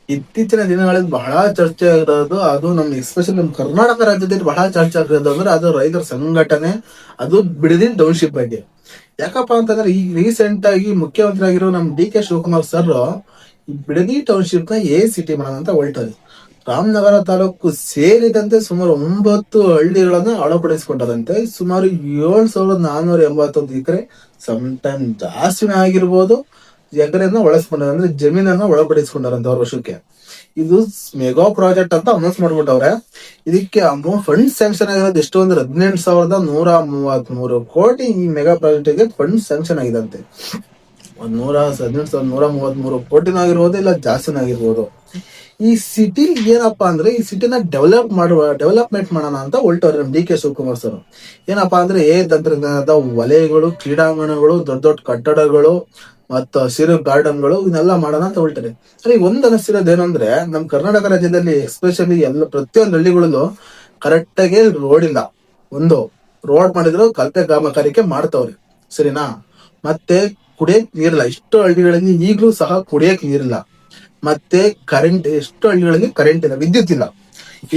ಇತ್ತೀಚಿನ ದಿನಗಳಲ್ಲಿ ಬಹಳ ಚರ್ಚೆ ಆಗಿರೋದು, ಅದು ನಮ್ಮ ಎಸ್ಪೆಷಲಿ ನಮ್ಮ ಕರ್ನಾಟಕ ರಾಜ್ಯದಲ್ಲಿ ಬಹಳ ಚರ್ಚೆ ಆಗಿರೋದು ಅಂದ್ರೆ ಅದು ರೈತರ ಸಂಘಟನೆ, ಅದು ಬಿಡದಿ ಟೌನ್ಶಿಪ್ ಬಗ್ಗೆ. ಯಾಕಪ್ಪ ಅಂತಂದ್ರೆ ಈಗ ರೀಸೆಂಟ್ ಆಗಿ ಮುಖ್ಯಮಂತ್ರಿ ಆಗಿರೋ ನಮ್ಮ ಡಿ.ಕೆ. ಶಿವಕುಮಾರ್ ಸರ್ ಈ ಬಿಡದಿ ಟೌನ್ಶಿಪ್ ನ ಸಿಟಿ ಮಾಡೋಣ ಅಂತ ಹೊರಟಾರೆ. ರಾಮನಗರ ತಾಲೂಕು ಸೇರಿದಂತೆ ಸುಮಾರು 9 ಹಳ್ಳಿಗಳನ್ನ ಅಳವಡಿಸಿಕೊಂಡರಂತೆ. ಸುಮಾರು 7,481 ಎಕರೆ, ಸಮ್ ಟೈಮ್ ಜಾಸ್ತಿನೇ ಆಗಿರ್ಬೋದು, ಎಕರೆನ ಒಳಸ್ಕೊಂಡಾರ ಅಂದ್ರೆ ಜಮೀನನ್ನ ಒಳಪಡಿಸ್ಕೊಂಡಾರಂತ ಅವ್ರ ವರ್ಷಕ್ಕೆ. ಇದು ಮೆಗಾ ಪ್ರಾಜೆಕ್ಟ್ ಅಂತ ಅನೌನ್ಸ್ ಮಾಡ್ಬಿಟ್ಟವ್ರೆ. ಇದಕ್ಕೆ ಫಂಡ್ ಸ್ಯಾಂಕ್ಷನ್ ಆಗಿರೋದು ಎಷ್ಟು ಅಂದ್ರೆ 18,133 ಕೋಟಿ. ಈ ಮೆಗಾ ಪ್ರಾಜೆಕ್ಟ್ ಗೆ ಫಂಡ್ ಸ್ಯಾಂಕ್ಷನ್ ಆಗಿದಂತೆ. 18,133 ಕೋಟಿನೂ ಆಗಿರ್ಬೋದು, ಇಲ್ಲ ಜಾಸ್ತಿನೂ ಆಗಿರ್ಬೋದು. ಈ ಸಿಟಿ ಏನಪ್ಪಾ ಅಂದ್ರೆ ಈ ಸಿಟಿನ ಡೆವಲಪ್ಮೆಂಟ್ ಮಾಡೋಣ ಅಂತ ಹೊರಟವ್ರೆ ನಮ್ ಡಿ.ಕೆ. ಶಿವಕುಮಾರ್ ಸರ್. ಏನಪ್ಪಾ ಅಂದ್ರೆ ತಂತ್ರಜ್ಞಾನದ ವಲಯಗಳು, ಕ್ರೀಡಾಂಗಣಗಳು, ದೊಡ್ಡ ದೊಡ್ಡ ಕಟ್ಟಡಗಳು, ಮತ್ತ ಹಸಿರು ಗಾರ್ಡನ್ಗಳು, ಇದನ್ನೆಲ್ಲ ಮಾಡೋಣ ಅಂತ ಹೊರಟಾರೆ. ಸರಿ, ಒಂದ್ ಅನಿಸ್ತಿರೋದೇನಂದ್ರೆ ನಮ್ ಕರ್ನಾಟಕ ರಾಜ್ಯದಲ್ಲಿ ಎಸ್ಪೆಷಲಿ ಎಲ್ಲ ಪ್ರತಿಯೊಂದು ಹಳ್ಳಿಗಳಲ್ಲೂ ಕರೆಕ್ಟ್ ಆಗಿ ರೋಡ್ ಇಲ್ಲ. ಒಂದು ರೋಡ್ ಮಾಡಿದ್ರು ಕಲ್ಪೆ ಕಾಮಗಾರಿಕೆ ಮಾಡ್ತವ್ರೆ, ಸರಿನಾ? ಮತ್ತೆ ಕುಡಿಯಕ್ ನೀರಿಲ್ಲ. ಇಷ್ಟು ಹಳ್ಳಿಗಳಲ್ಲಿ ಈಗಲೂ ಸಹ ಕುಡಿಯಕ್ ನೀರಿಲ್ಲ. ಮತ್ತೆ ಕರೆಂಟ್, ಎಷ್ಟು ಹಳ್ಳಿಗಳಲ್ಲಿ ಕರೆಂಟ್ ಇಲ್ಲ, ವಿದ್ಯುತ್ ಇಲ್ಲ.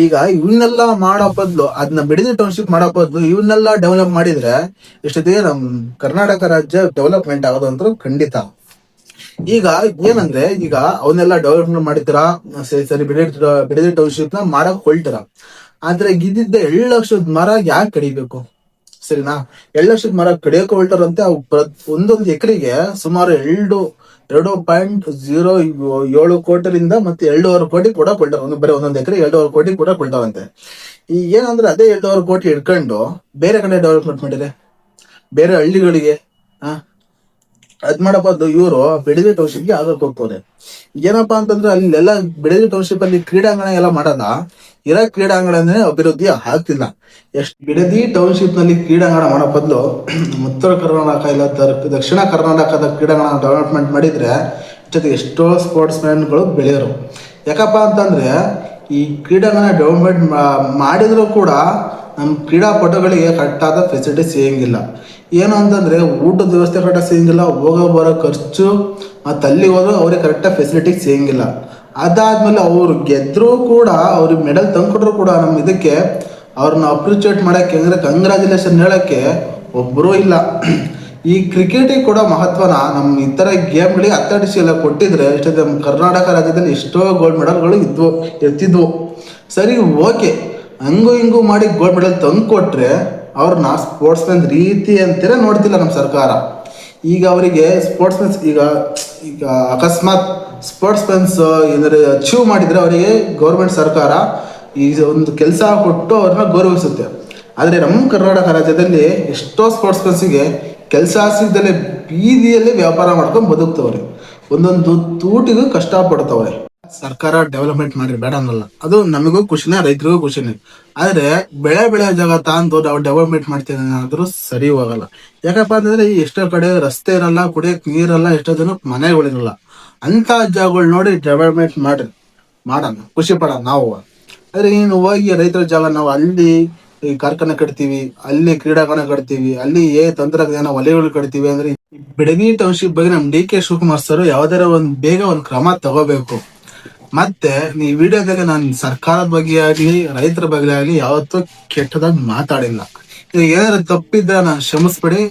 ಈಗ ಇವನ್ನೆಲ್ಲ ಮಾಡೋ ಬದಲು, ಅದನ್ನ ಬಿಡದಿ ಟೌನ್ಶಿಪ್ ಮಾಡೋ ಬದಲು ಇವನ್ನೆಲ್ಲ ಡೆವಲಪ್ ಮಾಡಿದ್ರೆ ಎಷ್ಟೊತ್ತಿಗೆ ನಮ್ ಕರ್ನಾಟಕ ರಾಜ್ಯ ಡೆವಲಪ್ಮೆಂಟ್ ಆಗೋದು ಅಂತ ಖಂಡಿತ. ಈಗ ಏನಂದ್ರೆ ಈಗ ಅವನ್ನೆಲ್ಲ ಡೆವಲಪ್ಮೆಂಟ್ ಮಾಡಿದ್ದೀರಾ, ಸರಿ ಬಿಡದಿ ಟೌನ್ಶಿಪ್ ನ ಮಾಡಕ್ ಹೊಲ್ಟಿರ. ಆದ್ರೆ ಇದ್ದಿದ್ದ 2 ಲಕ್ಷದ ಮರ ಯಾಕೆ ಕಡಿಬೇಕು, ಸರಿನಾ? 2 ಲಕ್ಷದ ಮರ ಕಡಿಯೋಕೆ ಹೊಲ್ಟಾರಂತೆ. ಅವು ಒಂದೊಂದು ಎಕರೆಗೆ ಸುಮಾರು 2.07 ಕೋಟಿರಿಂದ ಮತ್ತೆ 2.5 ಕೋಟಿ ಕೂಡ ಕೊಳ್ತಾರ. ಬರೀ ಒಂದೊಂದು ಎಕರೆ 2.5 ಕೋಟಿ ಕೂಡ ಕೊಳ್ತಾವಂತೆ. ಈ ಏನಂದ್ರೆ ಅದೇ 2.5 ಕೋಟಿ ಇಟ್ಕೊಂಡು ಬೇರೆ ಕಡೆ ಡೆವಲಪ್ಮೆಂಟ್ ಮಾಡಿದ್ರೆ ಬೇರೆ ಹಳ್ಳಿಗಳಿಗೆ ಅದ್ ಮಾಡಬಾರ್ದು. ಇವರು ಬಿಡದಿ ಟೌನ್ಶಿಪ್ ಗೆ ಆಗಕ್ಕೆ ಹೋಗ್ತವ್ರೆ. ಏನಪ್ಪಾ ಅಂತಂದ್ರೆ ಅಲ್ಲೆಲ್ಲ ಬಿಡದಿ ಟೌನ್ಶಿಪ್ ಅಲ್ಲಿ ಕ್ರೀಡಾಂಗಣ ಎಲ್ಲ ಮಾಡಲ್ಲ. ಇರೋ ಕ್ರೀಡಾಂಗಣನೇ ಅಭಿವೃದ್ಧಿ ಆಗ್ತಿಲ್ಲ. ಬಿಡದಿ ಟೌನ್ಶಿಪ್ ನಲ್ಲಿ ಕ್ರೀಡಾಂಗಣ ಮಾಡೋ ಬದಲು ಉತ್ತರ ಕರ್ನಾಟಕ ಇಲ್ಲ ದಕ್ಷಿಣ ಕರ್ನಾಟಕದ ಕ್ರೀಡಾಂಗಣ ಡೆವಲಪ್ಮೆಂಟ್ ಮಾಡಿದ್ರೆ ಜೊತೆಗೆ ಎಷ್ಟೋ ಸ್ಪೋರ್ಟ್ಸ್ ಮ್ಯಾನ್ಗಳು ಬೆಳೆಯೋರು. ಯಾಕಪ್ಪ ಅಂತಂದ್ರೆ ಈ ಕ್ರೀಡಾಂಗಣ ಡೆವಲಪ್ಮೆಂಟ್ ಮಾಡಿದ್ರು ಕೂಡ ನಮ್ಮ ಕ್ರೀಡಾಪಟುಗಳಿಗೆ ಕರೆಕ್ಟಾದ ಫೆಸಿಲಿಟಿ ಸಿಗಂಗಿಲ್ಲ. ಏನು ಅಂತಂದ್ರೆ ಊಟದ ವ್ಯವಸ್ಥೆ ಕರೆಕ್ಟಾಗಿ ಸಿಗಂಗಿಲ್ಲ, ಹೋಗೋ ಬರೋ ಖರ್ಚು, ಮತ್ತೆ ಅಲ್ಲಿ ಹೋದ್ರು ಅವ್ರಿಗೆ ಕರೆಕ್ಟಾಗಿ ಫೆಸಿಲಿಟಿ ಸಿಗಂಗಿಲ್ಲ. ಅದಾದ್ಮೇಲೆ ಅವ್ರು ಗೆದ್ರು ಕೂಡ, ಅವ್ರಿಗೆ ಮೆಡಲ್ ತಂದ್ಕೊಟ್ರು ಕೂಡ ನಮ್ಮ ಇದಕ್ಕೆ ಅವ್ರನ್ನ ಅಪ್ರಿಚಿಯೇಟ್ ಮಾಡಕ್ಕೆ ಅಂದ್ರೆ ಕಂಗ್ರ್ಯಾಚುಲೇಷನ್ ಹೇಳಕ್ಕೆ ಒಬ್ಬರೂ ಇಲ್ಲ. ಈ ಕ್ರಿಕೆಟಿಗೆ ಕೂಡ ಮಹತ್ವನ ನಮ್ಮ ಇತರ ಗೇಮ್ಗಳಿಗೆ ಅಥ್ಲೆಟಿಕ್ಸ್ ಎಲ್ಲ ಕೊಟ್ಟಿದ್ರೆ ಇಷ್ಟ ನಮ್ಮ ಕರ್ನಾಟಕ ರಾಜ್ಯದಲ್ಲಿ ಎಷ್ಟೋ ಗೋಲ್ಡ್ ಮೆಡಲ್ಗಳು ಇರ್ತಿದ್ವು. ಸರಿ, ಓಕೆ, ಹಂಗು ಹಿಂಗು ಮಾಡಿ ಗೋಲ್ಡ್ ಮೆಡಲ್ ತಂದು ಕೊಟ್ರೆ ಅವ್ರನ್ನ ಸ್ಪೋರ್ಟ್ಸ್ ಮ್ಯಾನ್ ರೀತಿ ಅಂತೀರ ನೋಡ್ತಿಲ್ಲ ನಮ್ಮ ಸರ್ಕಾರ. ಈಗ ಅವರಿಗೆ ಸ್ಪೋರ್ಟ್ಸ್ ಮ್ಯಾನ್ಸ್ ಈಗ ಈಗ ಅಕಸ್ಮಾತ್ ಸ್ಪೋರ್ಟ್ಸ್ ಮ್ಯಾನ್ಸ್ ಏನಾದ್ರು ಅಚೀವ್ ಮಾಡಿದ್ರೆ ಅವರಿಗೆ ಗೌರ್ಮೆಂಟ್ ಸರ್ಕಾರ ಈ ಒಂದು ಕೆಲಸ ಕೊಟ್ಟು ಅವ್ರನ್ನ ಗೌರವಿಸುತ್ತೆ. ಆದರೆ ನಮ್ಮ ಕರ್ನಾಟಕ ರಾಜ್ಯದಲ್ಲಿ ಎಷ್ಟೋ ಸ್ಪೋರ್ಟ್ಸ್ ಮ್ಯಾನ್ಸಿಗೆ ಕೆಲಸ ಸಿಗದಲ್ಲೇ ಬೀದಿಯಲ್ಲಿ ವ್ಯಾಪಾರ ಮಾಡ್ಕೊಂಡು ಬದುಕ್ತವ್ರೆ. ಒಂದೊಂದು ತೂಟಿಗೂ ಕಷ್ಟಪಡ್ತವ್ರೆ. ಸರ್ಕಾರ ಡೆವಲಪ್ಮೆಂಟ್ ಮಾಡ್ರಿ ಬೇಡ ಅನ್ನಲ್ಲ, ಅದು ನಮಗೂ ಖುಷಿನೇ, ರೈತರಿಗೂ ಖುಷಿನೇ. ಆದ್ರೆ ಬೆಳೆ ಜಾಗ ತಂದು ನಾವು ಡೆವಲಪ್ಮೆಂಟ್ ಮಾಡ್ತೀವಿ ಏನಾದ್ರೂ ಸರಿ ಹೋಗಲ್ಲ. ಯಾಕಪ್ಪ ಅಂತಂದ್ರೆ ಎಷ್ಟೋ ಕಡೆ ರಸ್ತೆ ಇರಲ್ಲ, ಕುಡಿಯಕ್ ನೀರಲ್ಲ, ಎಷ್ಟೋ ಜನಕ್ಕೆ ಮನೆಗಳಿರಲ್ಲ. ಅಂತ ಜಾಗಗಳು ನೋಡಿ ಡೆವಲಪ್ಮೆಂಟ್ ಮಾಡ್ರಿ, ಮಾಡೋಣ, ಖುಷಿ ಪಡೋಣ ನಾವು. ಆದ್ರೆ ನೀನು ಹೋಗಿ ರೈತರ ಜಾಗ ನಾವು ಅಲ್ಲಿ ಈ ಕಾರ್ಖಾನೆ ಕಟ್ತೀವಿ, ಅಲ್ಲಿ ಕ್ರೀಡಾಂಗಣ ಕಟ್ತೀವಿ, ಅಲ್ಲಿ ತಂತ್ರಜ್ಞಾನ ವಲಯಗಳು ಕಟ್ತೀವಿ ಅಂದ್ರೆ ಬಿಡದಿ ಟೌನ್ಶಿಪ್ ಬಗ್ಗೆ ನಮ್ ಡಿ.ಕೆ. ಶಿವಕುಮಾರ್ ಸರ್ ಯಾವ್ದಾರ ಬೇಗ ಒಂದ್ ಕ್ರಮ ತಗೋಬೇಕು. ಮತ್ತೆ ಈ ವಿಡಿಯೋದಾಗ ನಾನು ಸರ್ಕಾರದ ಬಗ್ಗೆ ಆಗ್ಲಿ ರೈತರ ಬಗ್ಗೆ ಆಗ್ಲಿ ಯಾವತ್ತೂ ಕೆಟ್ಟದಾಗಿ ಮಾತಾಡಿಲ್ಲ. ಇದು ಏನಾದ್ರು ತಪ್ಪಿದ್ರೆ ನಾನು ಕ್ಷಮಿಸ್ಬಿಡಿ.